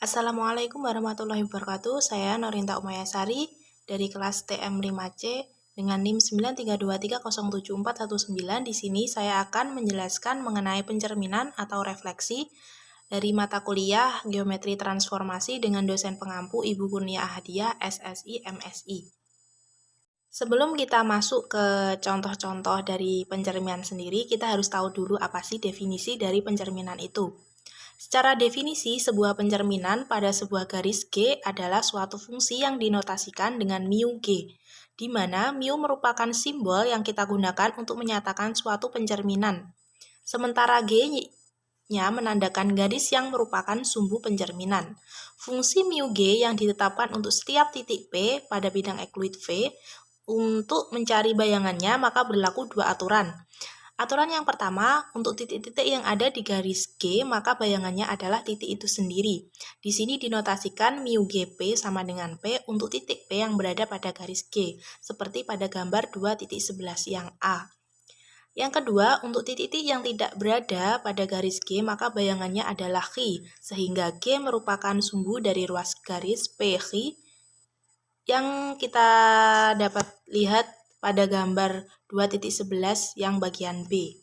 Assalamualaikum warahmatullahi wabarakatuh. Saya Norinta Umayasari dari kelas TM5C dengan NIM 932307419. Di sini saya akan menjelaskan mengenai pencerminan atau refleksi dari mata kuliah Geometri Transformasi dengan dosen pengampu Ibu Kurnia Ahadiah, SSI, MSI. Sebelum kita masuk ke contoh-contoh dari pencerminan sendiri, kita harus tahu dulu apa sih definisi dari pencerminan itu. Secara definisi, sebuah pencerminan pada sebuah garis G adalah suatu fungsi yang dinotasikan dengan mu G, di mana mu merupakan simbol yang kita gunakan untuk menyatakan suatu pencerminan. Sementara G-nya menandakan garis yang merupakan sumbu pencerminan. Fungsi mu G yang ditetapkan untuk setiap titik P pada bidang euclid V untuk mencari bayangannya maka berlaku dua aturan. Aturan yang pertama, untuk titik-titik yang ada di garis G, maka bayangannya adalah titik itu sendiri. Di sini dinotasikan mu GP sama dengan P untuk titik P yang berada pada garis G, seperti pada gambar 2.11 yang A. Yang kedua, untuk titik-titik yang tidak berada pada garis G, maka bayangannya adalah Chi, sehingga G merupakan sumbu dari ruas garis PX yang kita dapat lihat pada gambar 2.11 yang bagian B.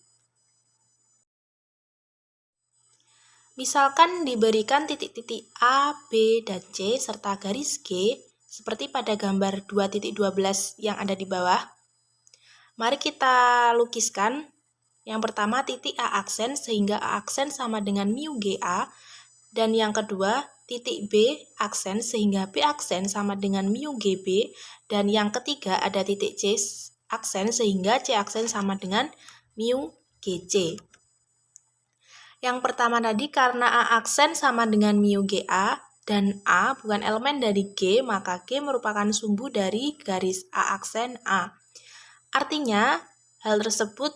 Misalkan diberikan titik-titik A, B, dan C serta garis G seperti pada gambar 2.12 yang ada di bawah. Mari kita lukiskan. Yang pertama titik A aksen sehingga A aksen sama dengan mu GA, dan yang kedua titik B aksen sehingga B aksen sama dengan mu GB, dan yang ketiga ada titik C aksen sehingga C aksen sama dengan mu GC. Yang pertama tadi karena A aksen sama dengan mu GA dan A bukan elemen dari G, maka G merupakan sumbu dari garis A aksen A. Artinya, hal tersebut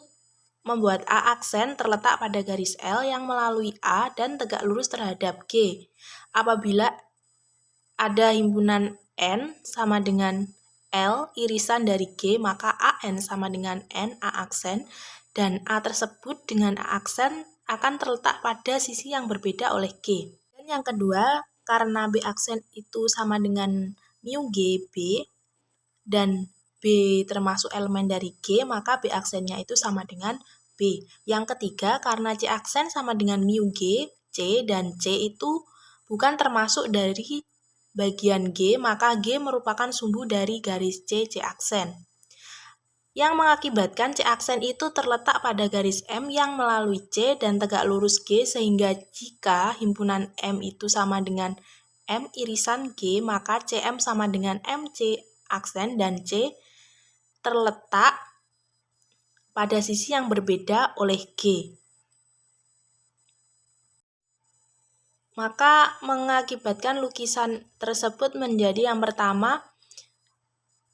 membuat A aksen terletak pada garis L yang melalui A dan tegak lurus terhadap G. Apabila ada himpunan N sama dengan L irisan dari G, maka AN sama dengan N A aksen, dan A tersebut dengan A aksen akan terletak pada sisi yang berbeda oleh G. Dan yang kedua, karena B aksen itu sama dengan mu GB dan B termasuk elemen dari G, maka B aksennya itu sama dengan B. Yang ketiga, karena C aksen sama dengan mu G, C dan C itu bukan termasuk dari bagian G, maka G merupakan sumbu dari garis C aksen. Yang mengakibatkan C aksen itu terletak pada garis M yang melalui C dan tegak lurus G, sehingga jika himpunan M itu sama dengan M irisan G, maka CM sama dengan MC aksen dan C terletak pada sisi yang berbeda oleh G. Maka mengakibatkan lukisan tersebut menjadi yang pertama,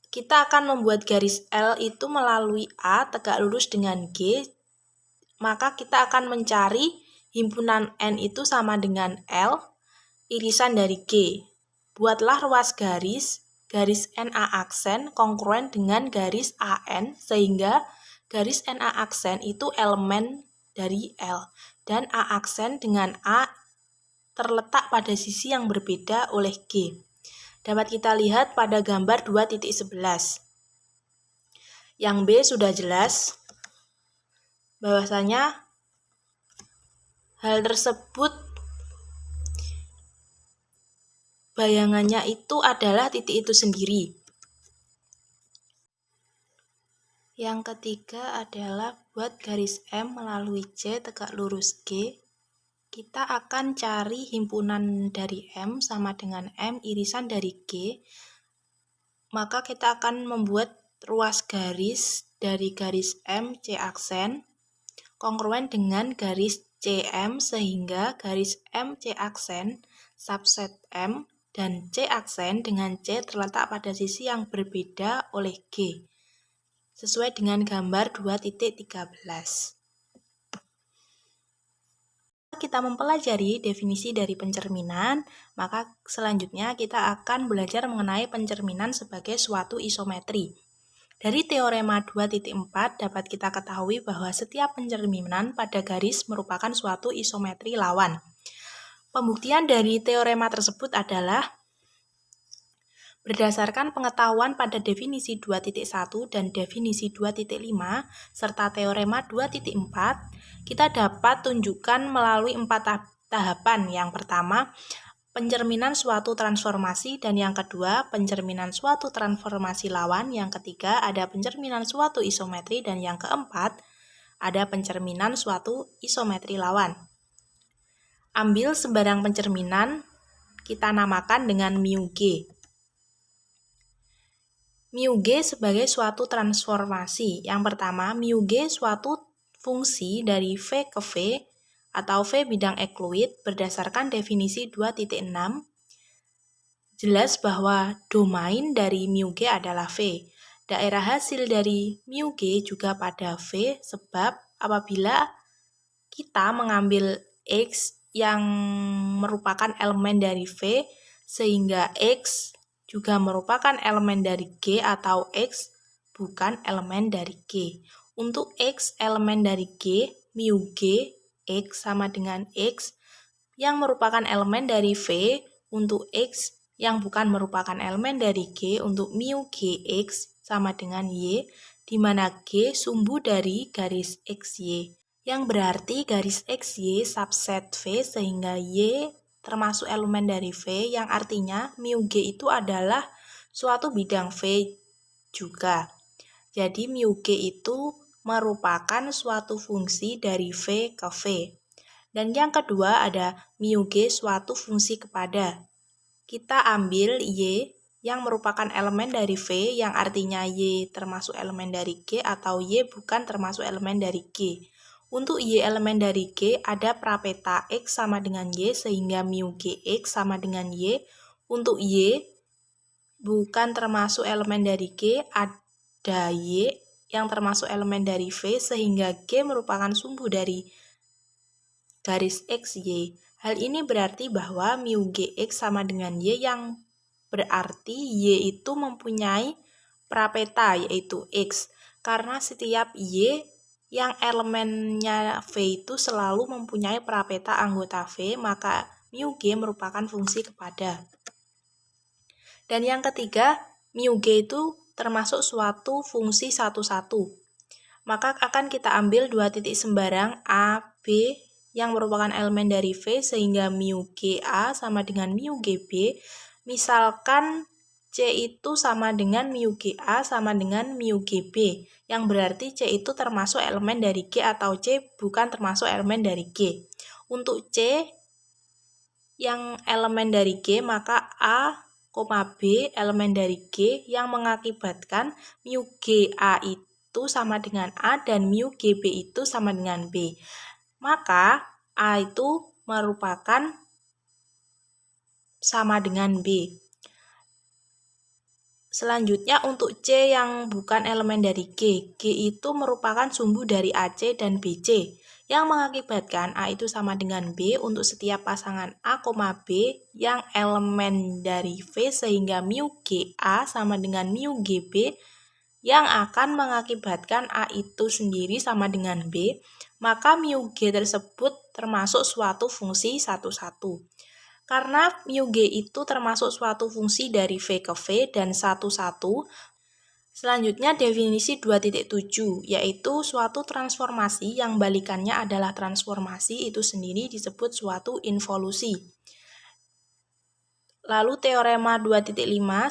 kita akan membuat garis L itu melalui A tegak lurus dengan G, maka kita akan mencari himpunan N itu sama dengan L, irisan dari G. Buatlah ruas garis NA aksen kongruen dengan garis AN, sehingga garis NA aksen itu elemen dari L, dan A aksen dengan A terletak pada sisi yang berbeda oleh G. Dapat kita lihat pada gambar 2.11. Yang B sudah jelas bahwasanya hal tersebut bayangannya itu adalah titik itu sendiri. Yang ketiga adalah buat garis M melalui C tegak lurus G. Kita akan cari himpunan dari M sama dengan M irisan dari G. Maka kita akan membuat ruas garis dari garis M C aksen kongruen dengan garis CM, sehingga garis M C aksen subset M dan C aksen dengan C terletak pada sisi yang berbeda oleh G, sesuai dengan gambar 2.13. Kita mempelajari definisi dari pencerminan, maka selanjutnya kita akan belajar mengenai pencerminan sebagai suatu isometri. Dari teorema 2.4 dapat kita ketahui bahwa setiap pencerminan pada garis merupakan suatu isometri lawan. Pembuktian dari teorema tersebut adalah berdasarkan pengetahuan pada definisi 2.1 dan definisi 2.5 serta teorema 2.4, kita dapat tunjukkan melalui 4 tahapan. Yang pertama, pencerminan suatu transformasi, dan yang kedua, pencerminan suatu transformasi lawan, yang ketiga, ada pencerminan suatu isometri, dan yang keempat, ada pencerminan suatu isometri lawan. Ambil sembarang pencerminan, kita namakan dengan mu G. Mu G sebagai suatu transformasi. Yang pertama, mu G suatu fungsi dari V ke V atau V bidang ekluid berdasarkan definisi 2.6. Jelas bahwa domain dari mu G adalah V. Daerah hasil dari mu G juga pada V, sebab apabila kita mengambil X yang merupakan elemen dari V, sehingga X juga merupakan elemen dari G atau X bukan elemen dari G. Untuk X elemen dari G, mu G X sama dengan X yang merupakan elemen dari V. Untuk X yang bukan merupakan elemen dari G, untuk mu Gx sama dengan Y, di mana G sumbu dari garis XY, yang berarti garis XY subset V sehingga Y termasuk elemen dari V, yang artinya mu G itu adalah suatu bidang V juga. Jadi mu G itu merupakan suatu fungsi dari V ke V. Dan yang kedua ada mu G suatu fungsi kepada. Kita ambil Y yang merupakan elemen dari V, yang artinya Y termasuk elemen dari G atau Y bukan termasuk elemen dari G. Untuk Y elemen dari G ada prapeta X sama dengan Y sehingga mu Gx sama dengan Y. Untuk Y bukan termasuk elemen dari G, ada Y yang termasuk elemen dari V sehingga G merupakan sumbu dari garis XY. Hal ini berarti bahwa mu Gx sama dengan Y, yang berarti Y itu mempunyai prapeta yaitu X. Karena setiap Y yang elemennya V itu selalu mempunyai prapeta anggota V, maka mu G merupakan fungsi kepada. Dan yang ketiga, mu G itu termasuk suatu fungsi satu-satu. Maka akan kita ambil dua titik sembarang A, B yang merupakan elemen dari V sehingga mu GA sama dengan mu GB. Misalkan C itu sama dengan mu GA sama dengan mu GB, yang berarti C itu termasuk elemen dari G atau C bukan termasuk elemen dari G. Untuk C yang elemen dari G, maka A, B elemen dari G, yang mengakibatkan mu GA itu sama dengan A dan mu GB itu sama dengan B. Maka A itu merupakan sama dengan B. Selanjutnya untuk C yang bukan elemen dari G, G itu merupakan sumbu dari AC dan BC, yang mengakibatkan A itu sama dengan B untuk setiap pasangan A, B yang elemen dari V sehingga mu GA sama dengan mu GB, yang akan mengakibatkan A itu sendiri sama dengan B, maka mu G tersebut termasuk suatu fungsi satu-satu. Karena mu G itu termasuk suatu fungsi dari V ke V dan satu-satu. Selanjutnya definisi 2.7, yaitu suatu transformasi yang balikannya adalah transformasi itu sendiri disebut suatu involusi. Lalu teorema 2.5,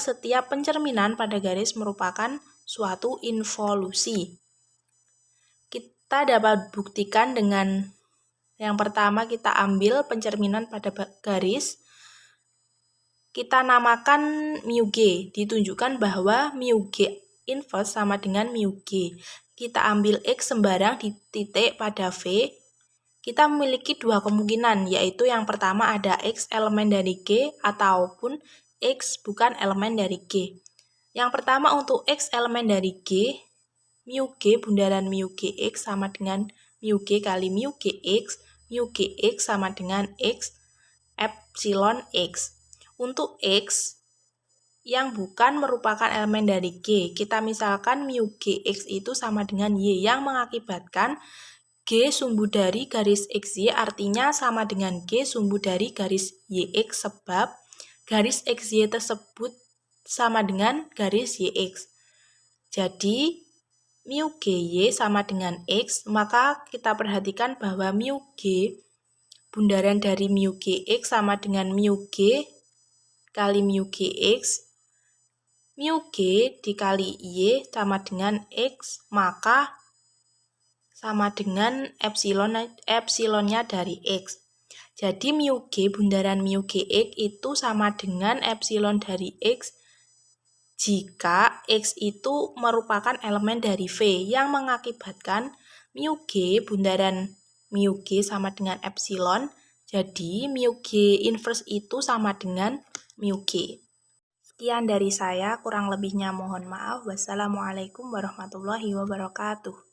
setiap pencerminan pada garis merupakan suatu involusi. Kita dapat buktikan dengan yang pertama, kita ambil pencerminan pada garis, kita namakan mu G, ditunjukkan bahwa mu G inverse sama dengan mu G. Kita ambil X sembarang di titik pada V, kita memiliki dua kemungkinan, yaitu yang pertama ada X elemen dari G ataupun X bukan elemen dari G. Yang pertama untuk X elemen dari G, mu G bundaran mu Gx sama dengan mu G kali mu Gx, mu Gx sama dengan X epsilon X. Untuk X yang bukan merupakan elemen dari G, kita misalkan mu Gx itu sama dengan Y, yang mengakibatkan G sumbu dari garis XY artinya sama dengan G sumbu dari garis YX sebab garis XY tersebut sama dengan garis YX. Jadi, mu GY sama dengan X, maka kita perhatikan bahwa mu G, bundaran dari mu GX sama dengan mu G kali mu GX, mu G dikali Y sama dengan X, maka sama dengan epsilonnya dari X. Jadi mu G bundaran mu GX itu sama dengan epsilon dari X jika X itu merupakan elemen dari V yang mengakibatkan mu G bundaran mu G sama dengan epsilon. Jadi mu G inverse itu sama dengan mu G. Sekian dari saya, kurang lebihnya mohon maaf. Wassalamualaikum warahmatullahi wabarakatuh.